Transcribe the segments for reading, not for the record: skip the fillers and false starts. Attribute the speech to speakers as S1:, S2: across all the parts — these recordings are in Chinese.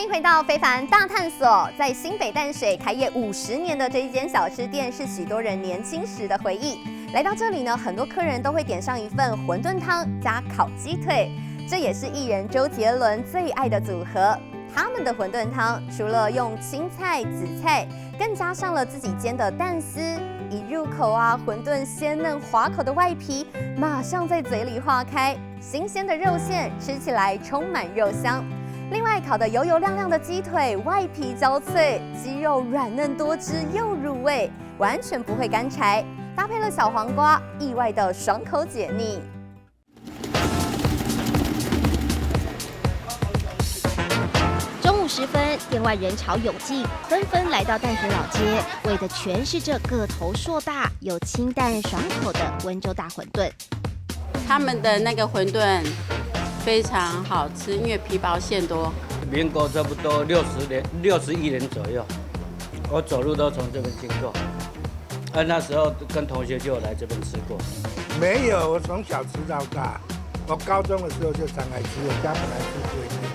S1: 欢迎回到非凡大探索。在新北淡水开业50年的这一间小吃店，是许多人年轻时的回忆。来到这里呢，很多客人都会点上一份馄饨汤加烤鸡腿，这也是艺人周杰伦最爱的组合。他们的馄饨汤除了用青菜、紫菜，更加上了自己煎的蛋丝。一入口啊，馄饨鲜嫩滑口的外皮，马上在嘴里化开，新鲜的肉馅吃起来充满肉香。另外，烤得油油亮亮的鸡腿，外皮焦脆，鸡肉软嫩多汁又入味，完全不会干柴。搭配了小黄瓜，意外的爽口解腻。
S2: 中午时分，店外人潮涌进，纷纷来到淡水老街，为的全是这个头硕大、又清淡爽口的温州大馄饨。
S3: 他们的那个馄饨非常好吃，因为皮薄馅多。
S4: 民国差不多61年左右，我走路都从这边经过。那时候跟同学就有来这边吃过。
S5: 没有，我从小吃到大。我高中的时候就常来吃，我家本来住对面。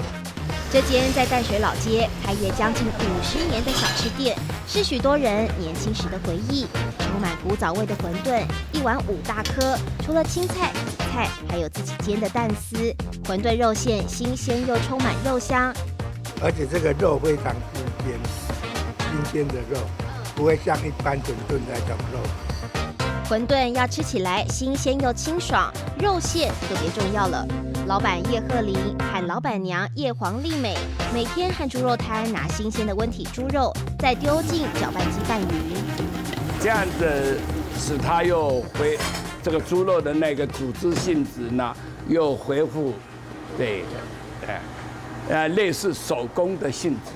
S2: 这间在淡水老街开业将近50年的小吃店，是许多人年轻时的回忆。充满古早味的馄饨，一碗5大颗，除了青菜、紫菜，还有自己煎的蛋丝。馄饨肉馅新鲜又充满肉香，
S5: 而且这个肉非常新鲜的肉，不会像一般馄饨那种肉。
S2: 馄饨要吃起来新鲜又清爽，肉馅特别重要了。老板叶鹤龄和老板娘叶黄丽美每天和猪肉摊拿新鲜的温体猪肉，再丢进搅拌机拌匀。
S6: 这样子使它又这个猪肉的那个组织性质呢又恢复，对，类似手工的性质，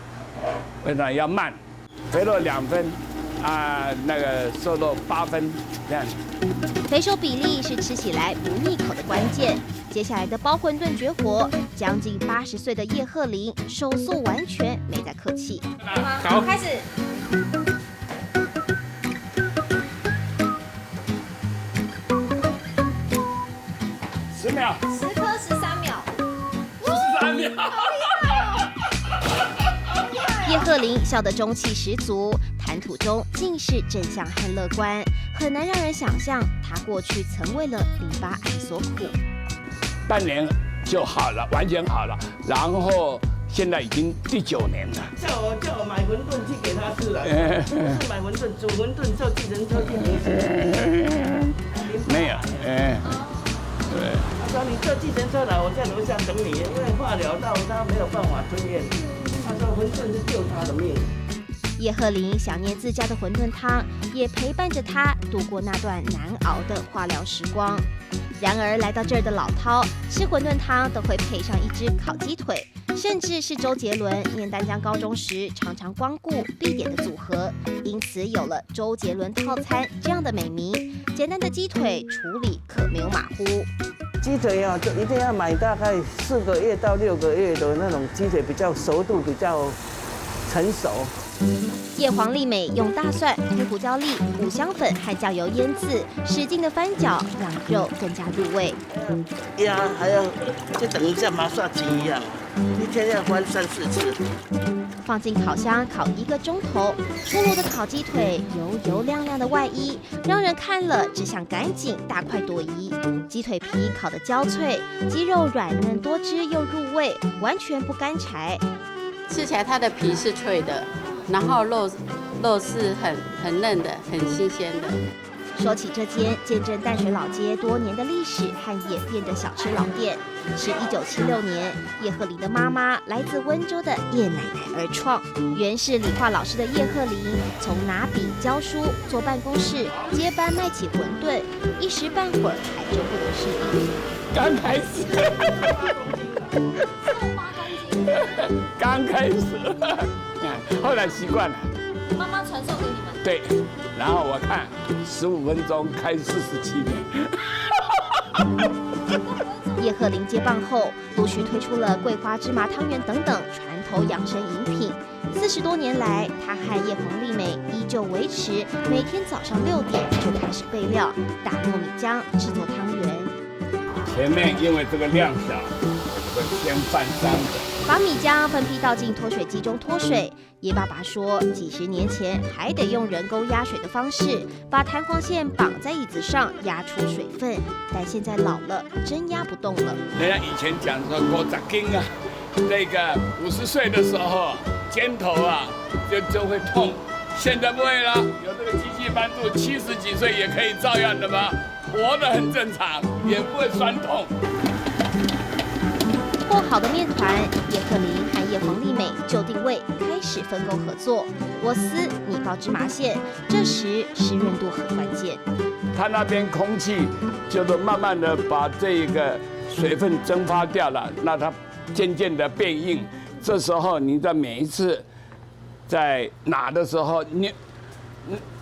S6: 为什么要慢？肥肉2分，那个瘦肉8分，这样子。
S2: 肥瘦比例是吃起来不腻口的关键。接下来的包馄饨绝活，将近80岁的叶鹤龄手速完全没在客气。
S1: 好，开始。
S6: 10秒
S1: ，10颗13秒
S6: ，13秒。
S2: 叶鹤龄笑得中气十足，谈吐中尽是正向和乐观，很难让人想象他过去曾为了淋巴癌所苦。
S6: 半年就好了，完全好了，然后现在已经第9年了。
S7: 叫我买馄饨去给他吃了，不是买馄饨，煮馄饨坐计程车去没事。
S6: 没有，对。
S7: 他说你坐计程车来，我在楼下等你，因为化疗到他没有办法出院。他说馄饨是救他的命。
S2: 叶鹤龄想念自家的馄饨汤，也陪伴着他度过那段难熬的化疗时光。然而来到这儿的老饕吃馄饨汤都会配上一只烤鸡腿，甚至是周杰伦念淡江高中时常常光顾必点的组合，因此有了周杰伦套餐这样的美名。简单的鸡腿处理可没有马虎。
S7: 鸡腿啊，就一定要买大概4个月到6个月的那种鸡腿，比较熟度比较成熟。
S2: 叶黄丽美用大蒜、黑胡椒粒、五香粉和酱油腌制，使劲的翻搅，让肉更加入味。
S7: 鸭还要就等于像麻刷鸡一样，一天要翻3、4次。
S2: 放进烤箱烤1个钟头，出炉的烤鸡腿油油亮亮的外衣，让人看了只想赶紧大快朵颐。鸡腿皮烤得焦脆，鸡肉软嫩多汁又入味，完全不干柴。
S3: 吃起来它的皮是脆的，然后肉是很嫩的，很新鲜的。
S2: 说起这间见证淡水老街多年的历史和演变的小吃老店，是1976年叶鹤龄的妈妈来自温州的叶奶奶而创。原是理化老师的叶鹤龄，从拿笔教书、坐办公室接班卖起馄饨，一时半会儿还真不能适应。
S6: 刚开始，刚开始，后来习惯了。
S1: 妈妈传授给你们。
S6: 对，然后我看15分钟开47年。
S2: 叶鹤龄接棒后，陆续推出了桂花芝麻汤圆等等传统养生饮品。40多年来，他和叶黄丽美依旧维持每天早上6点就开始备料，打糯米浆制作汤圆。
S6: 前面因为这个量小，我就会先拌3个。
S2: 把米浆分批倒进脱水机中脱水。叶爸爸说，几十年前还得用人工压水的方式，把弹簧线绑在椅子上压出水分，但现在老了，真压不动了。
S6: 人家以前讲说50斤啊，那个50岁的时候肩头啊就会痛，现在不会了，有这个机器帮助，70几岁也可以照样的嘛，活得很正常，也不会酸痛。
S2: 和好的面团，叶鹤龄和叶黄丽美就定位，开始分工合作。我撕，你包芝麻馅，这时湿润度很关键。
S6: 它那边空气就是慢慢的把这个水分蒸发掉了，那它渐渐的变硬。这时候你在每一次在拿的时候，你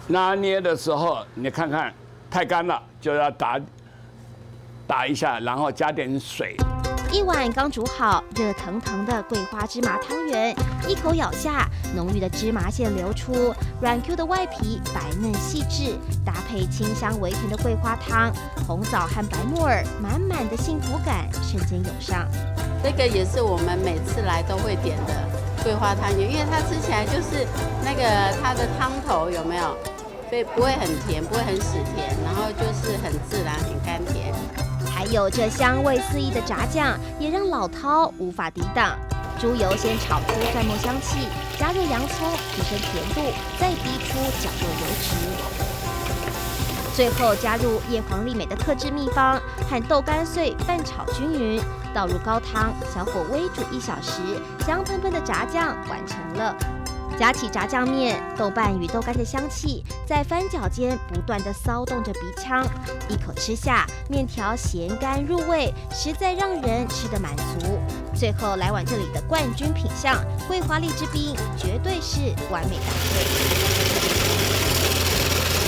S6: 拿捏的时候，你看看太干了，就要打一下，然后加点水。
S2: 一碗刚煮好、热腾腾的桂花芝麻汤圆，一口咬下，浓郁的芝麻馅流出，软 Q 的外皮白嫩细致，搭配清香微甜的桂花汤，红枣和白木耳，满满的幸福感瞬间涌上。
S3: 这个也是我们每次来都会点的桂花汤圆，因为它吃起来就是那个它的汤头有没有？不会很甜，不会很死甜，然后就是很自然、很甘甜。
S2: 还有这香味四溢的炸酱，也让老饕无法抵挡。猪油先炒出蒜末香气，加入洋葱提升甜度，再逼出绞肉油脂。最后加入叶黄丽美的特制秘方，和豆干碎拌炒均匀，倒入高汤，小火微煮1小时，香喷喷的炸酱完成了。夹起炸酱面，豆瓣与豆干的香气在翻搅间不断地骚动着鼻腔，一口吃下，面条咸甘入味，实在让人吃得满足。最后来碗这里的冠军品项——桂花荔枝冰，绝对是完美搭配。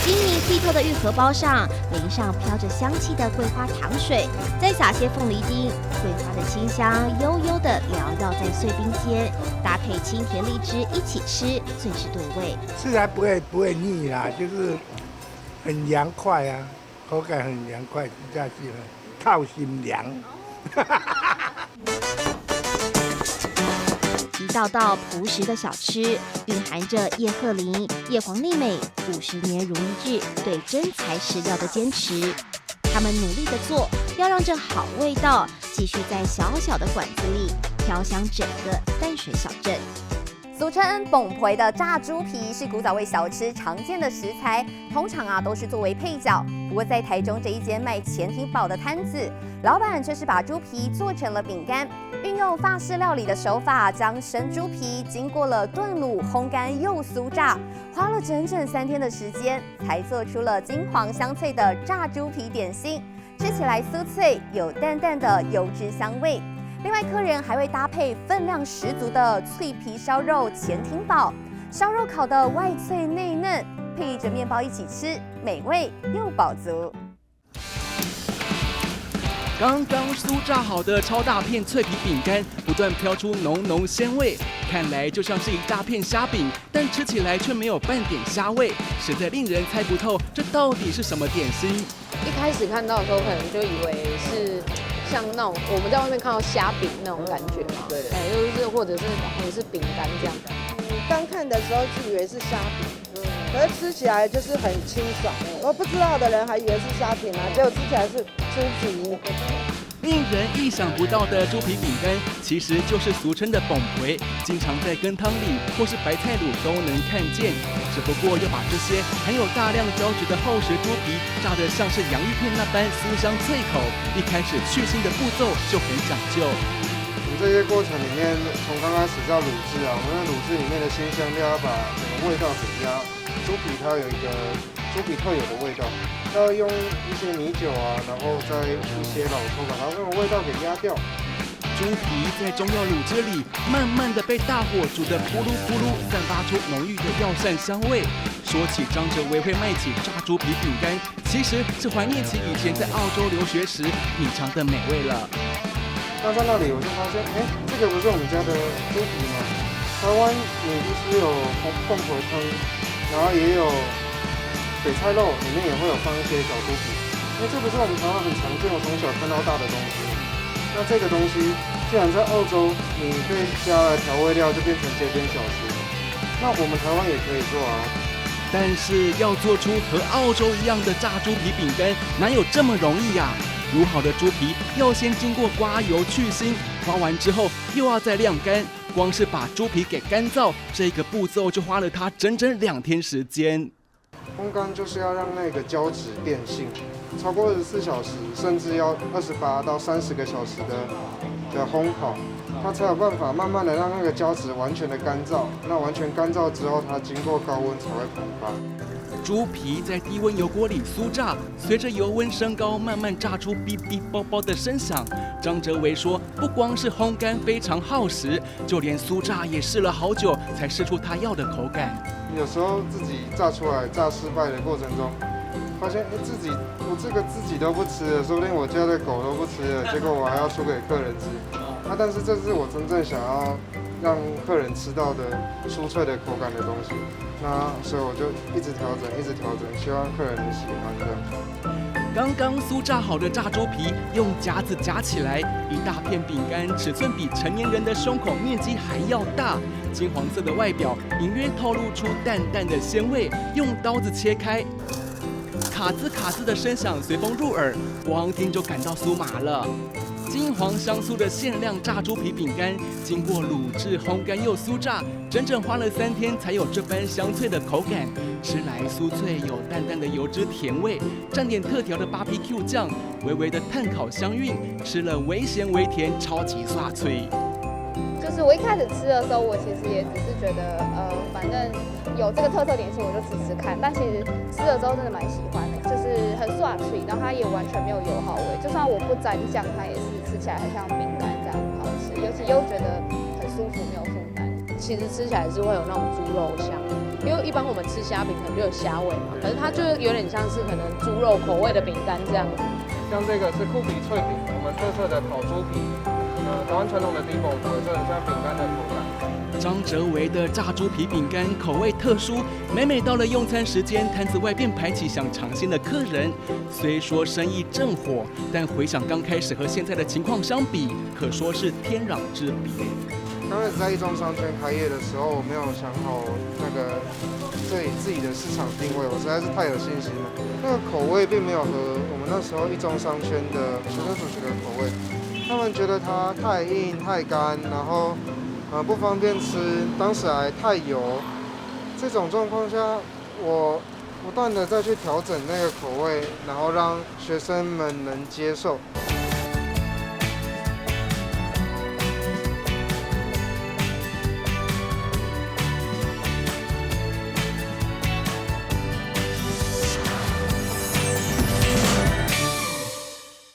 S2: 晶莹剔透的玉荷包上淋上飘着香气的桂花糖水，再撒些凤梨丁，桂花的清香悠悠地缭绕在碎冰间，搭配清甜荔枝一起吃，最是对味。
S5: 吃起来不会腻啦，就是很凉快啊，口感很凉快，吃下去很透心凉。
S2: 一道道朴实的小吃，蕴含着叶鹤龄、叶黄丽美50年如一日对真材实料的坚持。他们努力地做，要让这好味道继续在小小的馆子里飘香整个淡水小镇。
S1: 俗称崩皮的炸猪皮是古早味小吃常见的食材，通常都是作为配角。不过在台中这一间卖潜艇堡的摊子，老板却是把猪皮做成了饼干，运用法式料理的手法，将生猪皮经过了炖卤、烘干又酥炸，花了整整3天的时间，才做出了金黄香脆的炸猪皮点心，吃起来酥脆，有淡淡的油脂香味。另外，客人还会搭配分量十足的脆皮烧肉潜艇堡，烧肉烤的外脆内嫩，配着面包一起吃，美味又饱足。
S8: 刚刚酥炸好的超大片脆皮饼干，不断飘出浓浓鲜味，看来就像是一大片虾饼，但吃起来却没有半点虾味，实在令人猜不透这到底是什么点心。
S9: 一开始看到的时候，可能就以为是像那种我们在外面看到虾饼那种感觉嘛，对，就是或者是也是饼干这样的。
S10: 刚看的时候是以为是虾饼，可是吃起来就是很清爽。我不知道的人还以为是虾饼啊，结果吃起来是猪皮。
S8: 令人意想不到的猪皮饼干，其实就是俗称的崩皮，经常在羹汤里或是白菜卤都能看见。只不过要把这些含有大量胶质的厚实猪皮炸得像是洋芋片那般酥香脆口，一开始去腥的步骤就很讲究。
S11: 从这些过程里面，从刚开始到卤制啊，我们的卤制里面的鲜香料要把整个味道给压。猪皮它有一个猪皮特有的味道，要用一些米酒啊，然后再一些老抽把它那种味道给压掉。
S8: 猪皮在中药卤汁里慢慢的被大火煮得扑噜扑噜，散发出浓郁的药膳香味。说起张哲维会卖起炸猪皮饼干，其实是怀念起以前在澳洲留学时品尝的美味了。
S11: 那在那里我就发现，这个不是我们家的猪皮吗？台湾也就是有凤婆汤，然后也有北菜肉，里面也会有放一些小猪皮。因为这不是我们台湾很常见，我从小看到大的东西。那这个东西既然在澳洲，你可以加了调味料就变成街边小吃，那我们台湾也可以做啊。
S8: 但是要做出和澳洲一样的炸猪皮饼干，哪有这么容易呀？卤好的猪皮要先经过刮油去腥，刮完之后又要再晾干。光是把猪皮给干燥，这个步骤就花了他整整2天时间。
S11: 烘干就是要让那个胶质变性，超过24小时，甚至要28到30个小时的烘烤，它才有办法慢慢的让那个胶质完全的干燥。那完全干燥之后，它经过高温才会膨发。
S8: 猪皮在低温油锅里酥炸，随着油温升高，慢慢炸出哔哔啵啵的声响。张哲维说，不光是烘干非常耗时，就连酥炸也试了好久，才试出他要的口感。
S11: 有时候自己炸出来，炸失败的过程中，发现我这个自己都不吃了，说不定我家的狗都不吃了，结果我还要出给客人吃。但是这是我真正想要让客人吃到的酥脆的口感的东西。那所以我就一直调整，希望客人能喜欢的。
S8: 刚刚酥炸好的炸猪皮，用夹子夹起来，一大片饼干，尺寸比成年人的胸口面积还要大。金黄色的外表隐约透露出淡淡的鲜味，用刀子切开，卡兹卡兹的声响随风入耳，光听就感到酥麻了。金黄香酥的限量炸猪皮饼干，经过卤制、烘干又酥炸，整整花了3天才有这般香脆的口感。吃来酥脆，有淡淡的油脂甜味，蘸点特调的BBQ酱，微微的炭烤香韵，吃了微咸微甜，超级刷脆。
S12: 就是我一开始吃的时候，我其实也只是觉得，反正有这个特色点心我就吃吃看。但其实吃了之后真的蛮喜欢的，就是很刷脆，然后它也完全没有油耗味，就算我不沾酱，它也是吃起来很像饼干这样很好吃，尤其又觉得很舒服，没有负担。
S9: 其实吃起来是会有那种猪肉香，因为一般我们吃虾饼可能就有虾味嘛，可是它就是有点像是可能猪肉口味的饼干这样子。
S11: 像这个是酷比脆饼，我们特色的烤猪皮。台湾传统的低蹦皮，就很像饼干的口感。
S8: 张哲维的炸猪皮饼干口味特殊，每到了用餐时间，摊子外便排起想尝鲜的客人。虽说生意正火，但回想刚开始和现在的情况相比，可说是天壤之别。
S11: 刚开始在一中商圈开业的时候，我没有想好那个这里自己的市场定位，我实在是太有信心了。那个口味并没有和我们那时候一中商圈的学生所学的口味。他们觉得它太硬太干，然后不方便吃，当时还太油。这种状况下，我不断的再去调整那个口味，然后让学生们能接受。